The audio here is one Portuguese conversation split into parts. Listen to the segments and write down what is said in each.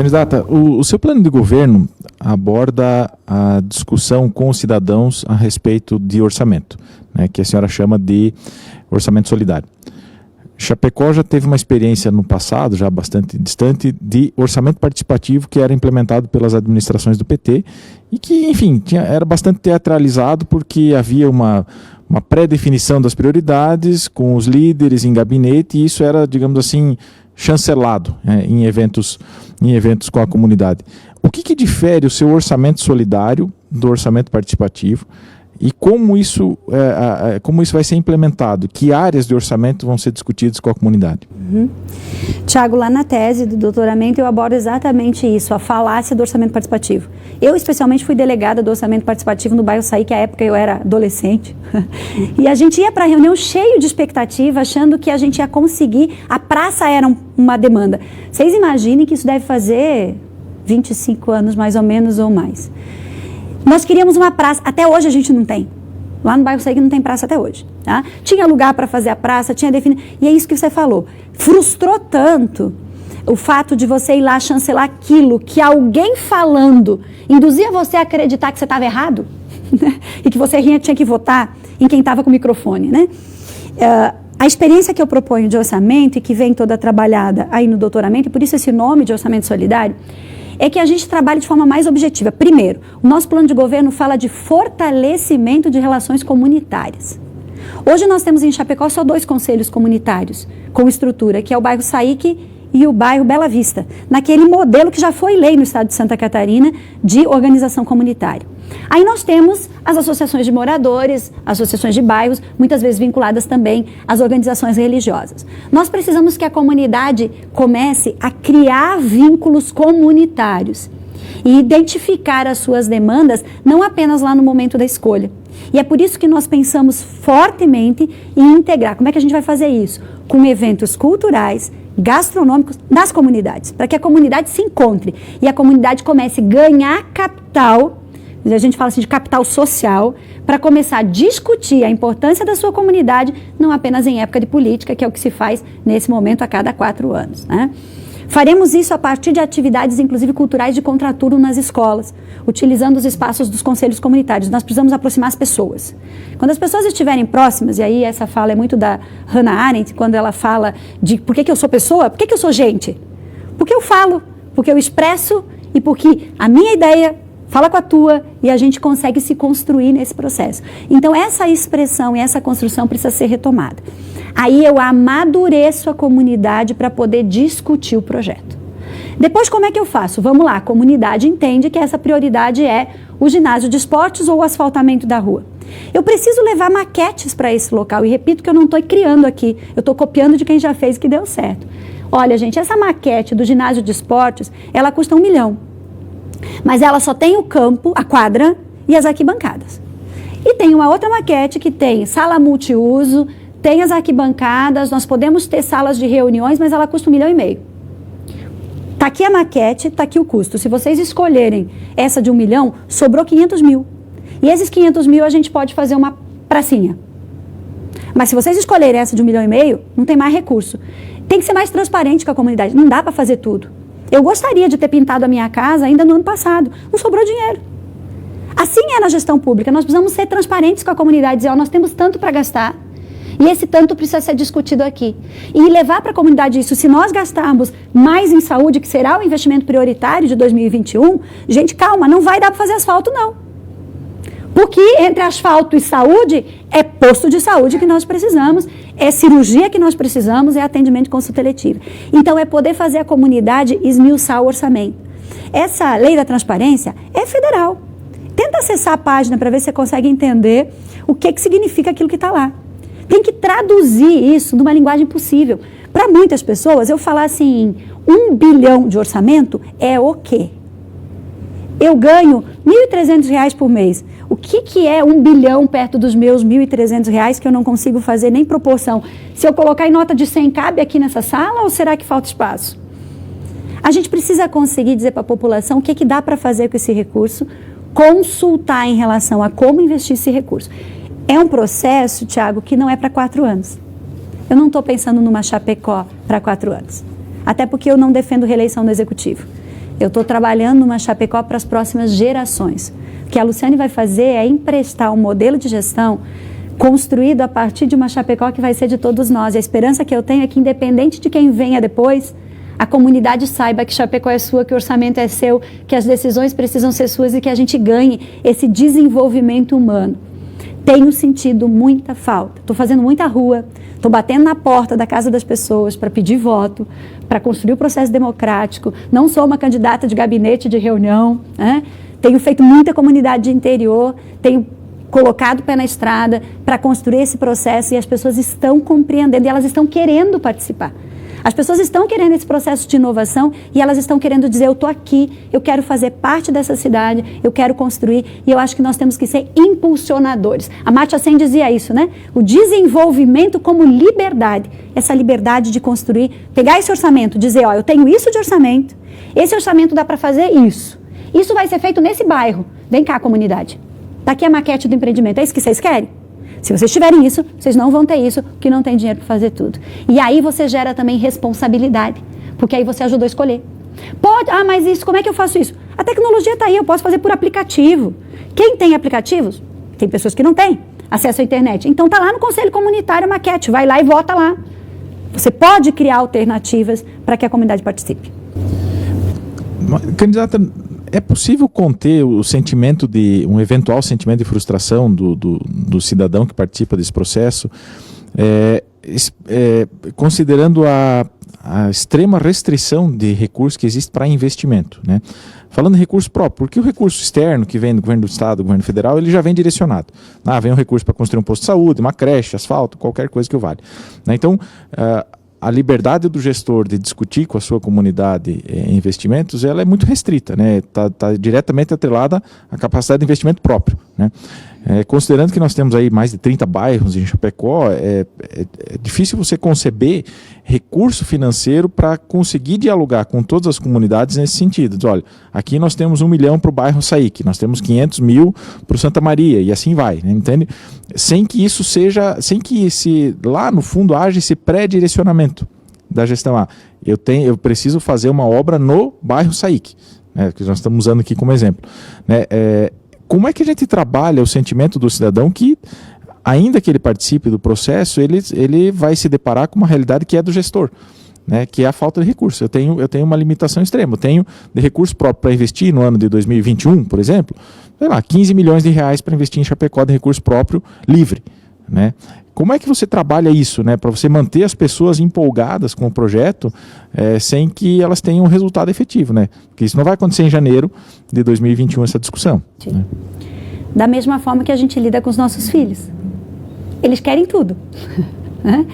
Candidata, o seu plano de governo aborda a discussão com os cidadãos a respeito de orçamento, né, que a senhora chama de orçamento solidário. Chapecó já teve uma experiência no passado, já bastante distante, de orçamento participativo que era implementado pelas administrações do PT e que, enfim, era bastante teatralizado porque havia uma pré-definição das prioridades com os líderes em gabinete e isso era, digamos assim, chancelado em eventos com a comunidade. O que difere o seu orçamento solidário do orçamento participativo e como isso vai ser implementado? Que áreas de orçamento vão ser discutidas com a comunidade? Tiago, lá na tese do doutoramento eu abordo exatamente isso, a falácia do orçamento participativo. Eu especialmente fui delegada do orçamento participativo no bairro Saí, que à época eu era adolescente. E a gente ia para a reunião cheio de expectativa, achando que a gente ia conseguir, a praça era uma demanda. Vocês imaginem que isso deve fazer 25 anos mais ou menos ou mais. Nós queríamos uma praça, até hoje a gente não tem. Lá no bairro Saí não tem praça até hoje. Tá? Tinha lugar para fazer a praça, tinha definido. E é isso que você falou. Frustrou tanto o fato de você ir lá chancelar aquilo que alguém falando induzia você a acreditar que você estava errado, né? E que você tinha que votar em quem estava com o microfone. Né? A experiência que eu proponho de orçamento e que vem toda trabalhada aí no doutoramento, e por isso esse nome de orçamento solidário, é que a gente trabalhe de forma mais objetiva. Primeiro, o nosso plano de governo fala de fortalecimento de relações comunitárias. Hoje nós temos em Chapecó só 2 conselhos comunitários com estrutura, que é o bairro Saíque e o bairro Bela Vista, naquele modelo que já foi lei no estado de Santa Catarina de organização comunitária. Aí nós temos as associações de moradores, associações de bairros, muitas vezes vinculadas também às organizações religiosas. Nós precisamos que a comunidade comece a criar vínculos comunitários e identificar as suas demandas, não apenas lá no momento da escolha. E é por isso que nós pensamos fortemente em integrar. Como é que a gente vai fazer isso? Com eventos culturais, gastronômicos nas comunidades, para que a comunidade se encontre e a comunidade comece a ganhar capital. A gente fala assim de capital social, para começar a discutir a importância da sua comunidade, não apenas em época de política, que é o que se faz nesse momento a cada 4 anos. Né? Faremos isso a partir de atividades, inclusive culturais, de contraturno nas escolas, utilizando os espaços dos conselhos comunitários. Nós precisamos aproximar as pessoas. Quando as pessoas estiverem próximas, e aí essa fala é muito da Hannah Arendt, quando ela fala de por que eu sou pessoa, por que eu sou gente? Porque eu falo, porque eu expresso e porque a minha ideia fala com a tua e a gente consegue se construir nesse processo. Então essa expressão e essa construção precisa ser retomada. Aí eu amadureço a comunidade para poder discutir o projeto. Depois como é que eu faço? Vamos lá, a comunidade entende que essa prioridade é o ginásio de esportes ou o asfaltamento da rua. Eu preciso levar maquetes para esse local e repito que eu não estou criando aqui, eu estou copiando de quem já fez e que deu certo. Olha gente, essa maquete do ginásio de esportes, ela custa R$1 milhão. Mas ela só tem o campo, a quadra e as arquibancadas. E tem uma outra maquete que tem sala multiuso, tem as arquibancadas, nós podemos ter salas de reuniões, mas ela custa R$1,5 milhão. Está aqui a maquete, está aqui o custo. Se vocês escolherem essa de R$1 milhão, sobrou 500 mil. E esses 500 mil a gente pode fazer uma pracinha. Mas se vocês escolherem essa de R$1,5 milhão, não tem mais recurso. Tem que ser mais transparente com a comunidade, não dá para fazer tudo. Eu gostaria de ter pintado a minha casa ainda no ano passado. Não sobrou dinheiro. Assim é na gestão pública. Nós precisamos ser transparentes com a comunidade. Dizer, nós temos tanto para gastar. E esse tanto precisa ser discutido aqui. E levar para a comunidade isso. Se nós gastarmos mais em saúde, que será o investimento prioritário de 2021, gente, calma, não vai dar para fazer asfalto, não. Porque entre asfalto e saúde, é posto de saúde que nós precisamos, é cirurgia que nós precisamos, é atendimento de consulta eletiva. Então, é poder fazer a comunidade esmiuçar o orçamento. Essa lei da transparência é federal. Tenta acessar a página para ver se você consegue entender o que significa aquilo que está lá. Tem que traduzir isso numa linguagem possível. Para muitas pessoas, eu falar assim, 1 bilhão de orçamento é o quê? Eu ganho R$1.300 por mês. O que é 1 bilhão perto dos meus R$1.300 que eu não consigo fazer nem proporção? Se eu colocar em nota de 100, cabe aqui nessa sala ou será que falta espaço? A gente precisa conseguir dizer para a população o que dá para fazer com esse recurso, consultar em relação a como investir esse recurso. É um processo, Tiago, que não é para 4 anos. Eu não estou pensando numa Chapecó para 4 anos. Até porque eu não defendo reeleição no Executivo. Eu estou trabalhando numa Chapecó para as próximas gerações. O que a Luciane vai fazer é emprestar um modelo de gestão construído a partir de uma Chapecó que vai ser de todos nós. E a esperança que eu tenho é que, independente de quem venha depois, a comunidade saiba que Chapecó é sua, que o orçamento é seu, que as decisões precisam ser suas e que a gente ganhe esse desenvolvimento humano. Tenho sentido muita falta. Estou fazendo muita rua, estou batendo na porta da casa das pessoas para pedir voto, para construir o processo democrático. Não sou uma candidata de gabinete de reunião, né? Tenho feito muita comunidade de interior, tenho colocado o pé na estrada para construir esse processo e as pessoas estão compreendendo e elas estão querendo participar. As pessoas estão querendo esse processo de inovação e elas estão querendo dizer, eu estou aqui, eu quero fazer parte dessa cidade, eu quero construir, e eu acho que nós temos que ser impulsionadores. A Amartya Sen dizia isso, né? O desenvolvimento como liberdade, essa liberdade de construir, pegar esse orçamento, dizer, ó, eu tenho isso de orçamento, esse orçamento dá para fazer isso. Isso vai ser feito nesse bairro. Vem cá, comunidade. Está aqui a maquete do empreendimento, é isso que vocês querem? Se vocês tiverem isso, vocês não vão ter isso, porque não tem dinheiro para fazer tudo. E aí você gera também responsabilidade, porque aí você ajudou a escolher. Pode, mas isso, como é que eu faço isso? A tecnologia está aí, eu posso fazer por aplicativo. Quem tem aplicativos? Tem pessoas que não têm acesso à internet. Então está lá no Conselho Comunitário a maquete, vai lá e vota lá. Você pode criar alternativas para que a comunidade participe. Candidata, é possível conter o sentimento de, um eventual sentimento de frustração do cidadão que participa desse processo, considerando a extrema restrição de recursos que existe para investimento, né? Falando em recurso próprio, porque o recurso externo que vem do governo do estado, do governo federal, ele já vem direcionado. Vem um recurso para construir um posto de saúde, uma creche, asfalto, qualquer coisa que o vale, né? Então, a liberdade do gestor de discutir com a sua comunidade investimentos, ela é muito restrita, né? Tá diretamente atrelada à capacidade de investimento próprio, né? Considerando que nós temos aí mais de 30 bairros em Chapecó, é difícil você conceber recurso financeiro para conseguir dialogar com todas as comunidades nesse sentido. Olha, aqui nós temos 1 milhão para o bairro Saíque, nós temos 500 mil para o Santa Maria, e assim vai, né? Entende? Sem que isso seja, sem que lá no fundo haja esse pré-direcionamento da gestão. Eu preciso fazer uma obra no bairro Saíque, né, que nós estamos usando aqui como exemplo, né? Como é que a gente trabalha o sentimento do cidadão que, ainda que ele participe do processo, ele vai se deparar com uma realidade que é do gestor, né, que é a falta de recursos. Eu tenho uma limitação extrema. Eu tenho de recurso próprio para investir no ano de 2021, por exemplo, 15 milhões de reais para investir em Chapecó de recurso próprio livre, né? Como é que você trabalha isso, né, para você manter as pessoas empolgadas com o projeto sem que elas tenham um resultado efetivo, né? Porque isso não vai acontecer em janeiro de 2021, essa discussão, né? Da mesma forma que a gente lida com os nossos filhos. Eles querem tudo. Né?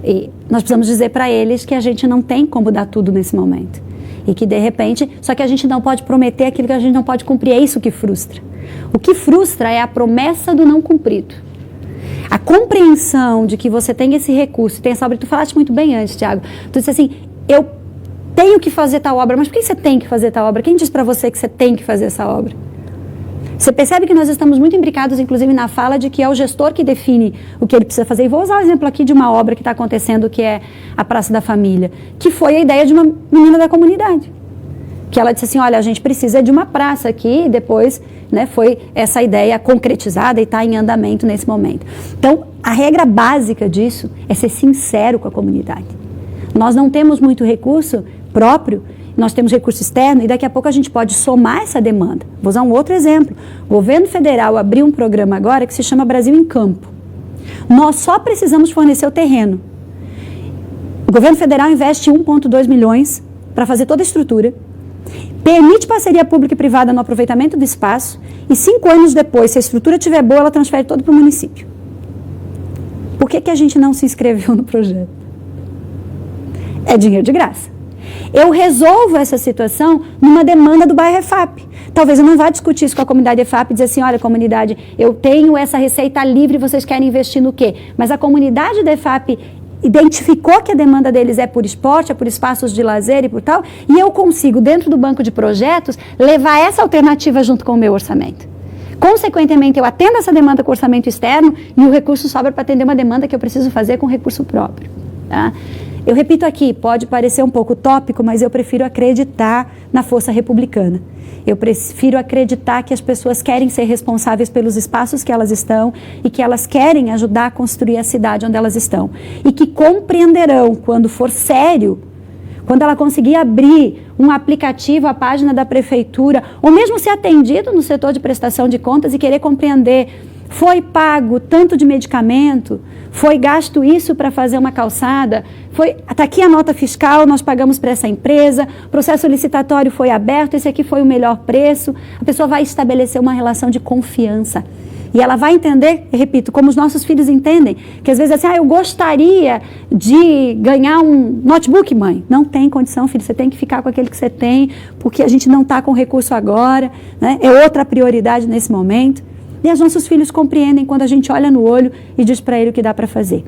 E nós precisamos dizer para eles que a gente não tem como dar tudo nesse momento. E que, de repente, só que a gente não pode prometer aquilo que a gente não pode cumprir. É isso que frustra. O que frustra é a promessa do não cumprido. A compreensão de que você tem esse recurso, tem essa obra. Tu falaste muito bem antes, Tiago. Tu disse assim, eu tenho que fazer tal obra. Mas por que você tem que fazer tal obra? Quem diz para você que você tem que fazer essa obra? Você percebe que nós estamos muito imbricados, inclusive, na fala de que é o gestor que define o que ele precisa fazer. E vou usar o exemplo aqui de uma obra que está acontecendo, que é a Praça da Família, que foi a ideia de uma menina da comunidade. Que ela disse assim, olha, a gente precisa de uma praça aqui, e depois, né, foi essa ideia concretizada e está em andamento nesse momento. Então, a regra básica disso é ser sincero com a comunidade. Nós não temos muito recurso próprio, nós temos recurso externo e daqui a pouco a gente pode somar essa demanda. Vou usar um outro exemplo. O governo federal abriu um programa agora que se chama Brasil em Campo. Nós só precisamos fornecer o terreno. O governo federal investe 1,2 milhões para fazer toda a estrutura, permite parceria pública e privada no aproveitamento do espaço e 5 anos depois, se a estrutura estiver boa, ela transfere todo para o município. Por que a gente não se inscreveu no projeto? É dinheiro de graça. Eu resolvo essa situação numa demanda do bairro EFAP. Talvez eu não vá discutir isso com a comunidade EFAP e dizer assim, olha, comunidade, eu tenho essa receita livre, vocês querem investir no quê? Mas a comunidade da EFAP identificou que a demanda deles é por esporte, é por espaços de lazer e por tal, e eu consigo, dentro do banco de projetos, levar essa alternativa junto com o meu orçamento. Consequentemente, eu atendo essa demanda com orçamento externo e o recurso sobra para atender uma demanda que eu preciso fazer com recurso próprio. Tá? Eu repito aqui, pode parecer um pouco utópico, mas eu prefiro acreditar na força republicana. Eu prefiro acreditar que as pessoas querem ser responsáveis pelos espaços que elas estão e que elas querem ajudar a construir a cidade onde elas estão. E que compreenderão, quando for sério, quando ela conseguir abrir um aplicativo, a página da prefeitura, ou mesmo ser atendido no setor de prestação de contas e querer compreender, foi pago tanto de medicamento, foi gasto isso para fazer uma calçada, está aqui a nota fiscal, nós pagamos para essa empresa, o processo licitatório foi aberto, esse aqui foi o melhor preço, a pessoa vai estabelecer uma relação de confiança. E ela vai entender, repito, como os nossos filhos entendem, que às vezes assim, eu gostaria de ganhar um notebook, mãe. Não tem condição, filho, você tem que ficar com aquele que você tem, porque a gente não está com recurso agora, né? É outra prioridade nesse momento. E os nossos filhos compreendem quando a gente olha no olho e diz para ele o que dá para fazer.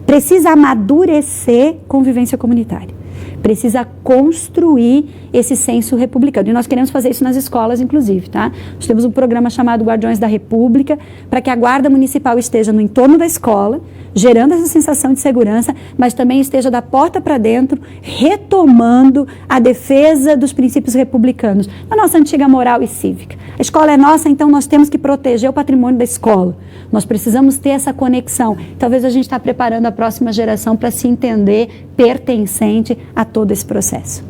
Precisa amadurecer convivência comunitária. Precisa construir esse senso republicano. E nós queremos fazer isso nas escolas, inclusive, tá? Nós temos um programa chamado Guardiões da República, para que a guarda municipal esteja no entorno da escola, gerando essa sensação de segurança, mas também esteja da porta para dentro, retomando a defesa dos princípios republicanos, da nossa antiga moral e cívica. A escola é nossa, então nós temos que proteger o patrimônio da escola. Nós precisamos ter essa conexão. Talvez a gente está preparando a próxima geração para se entender pertencente a todo esse processo.